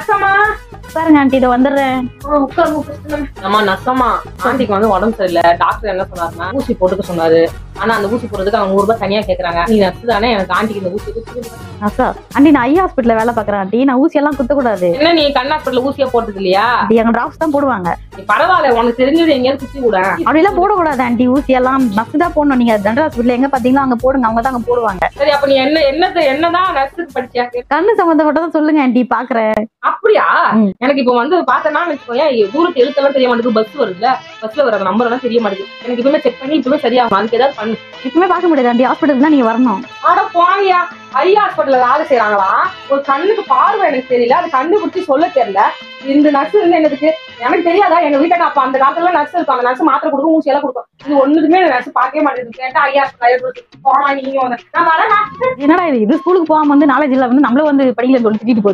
நசமா பாருங்க ஆண்டி இதை வந்துடுறேன். நம்ம நசமா ஆண்டிக்கு வந்து உடம்பு சரியில்லை. டாக்டர் என்ன சொன்னாருன்னா ஊசி போட்டுக்க சொன்னாரு. ஆனா அந்த ஊசி போடுறதுக்கு அவங்க 100 ரூபாய் தனியா கேக்குறாங்க. நீ நர்ஸ் தானே, எனக்கு ஆண்டிக்கு இந்த ஊசி நர்ஸா? ஆண்டி நான் ஐ ஹாஸ்பிட்டல்ல வேலை பாக்குறேன் ஆண்டி. நான் ஊசி எல்லாம் குத்தக்கூடாது. என்ன நீ கண் ஹாஸ்பிட்டல் ஊசியா போட்டது இல்லையா? எங்க டாக்டர் தான் போடுவாங்க. பரவாயில்ல, உனக்கு தெரிஞ்சது எங்கேயாவது குத்தி கூட அப்படி எல்லாம் போடக்கூடாது ஆண்டி. ஊசி எல்லாம் நர்ஸ் தான் போடணும். நீங்க ஜெனரல் ஹாஸ்பிட்டல் எங்க பாத்தீங்களோ அங்க போடுங்க, அவங்க தான் அங்க போடுவாங்க. சரி, அப்ப நீ என்னதான் நர்ஸுக்கு படிச்சியா? கண்ணு சம்பந்தப்பட்டதான் சொல்லுங்க ஆண்டி, பாக்குறேன். அப்படியா? எனக்கு இப்ப வந்து பார்த்தேன்னா வச்சுக்கோங்க, தூரத்து எழுத்தெல்லாம் தெரிய மாட்டேங்குது. பஸ் வருதுல, பஸ்ல வர நம்பர் எல்லாம் தெரிய மாட்டேங்குது. எனக்கு இப்பவுமே செக் பண்ணி இப்பவுமே சரியாகும். அதுக்கு ஏதாவது பண்ணு. இப்பவுமே பார்க்க முடியாது ஆண்டி, ஹாஸ்பிட்டல் தான் நீங்க வரணும். ஆட போங்கயா, ஐ ஹாஸ்பிட்டல்ல வேலை செய்யறாங்களா? ஒரு கண்ணுக்கு பார்வை எனக்கு தெரியல, அது கண்ணு குத்தி சொல்ல தெரியல. இந்த நர்ஸ் இருந்து என்னதுக்கு எனக்கு தெரியாதா? எங்க வீட்டுல அப்ப அந்த காலத்துல நர்ஸ் இருப்பாங்க. நர்ஸ் மாத்திரை கொடுக்கும், ஊசி எல்லாம் கொடுக்கும். இது ஒண்ணுக்குமே நர்ஸ் பார்க்கவே மாட்டேங்குது. கேட்டா ஐ ஹாஸ்பிட்டல் போனா நீங்க நான் வரேன். என்னடா இது ஸ்கூலுக்கு போகாம வந்து நாலேஜ் இல்ல வந்து நம்மள வந்து படிக்கல சொல்லி திட்டிட்டு போகுது.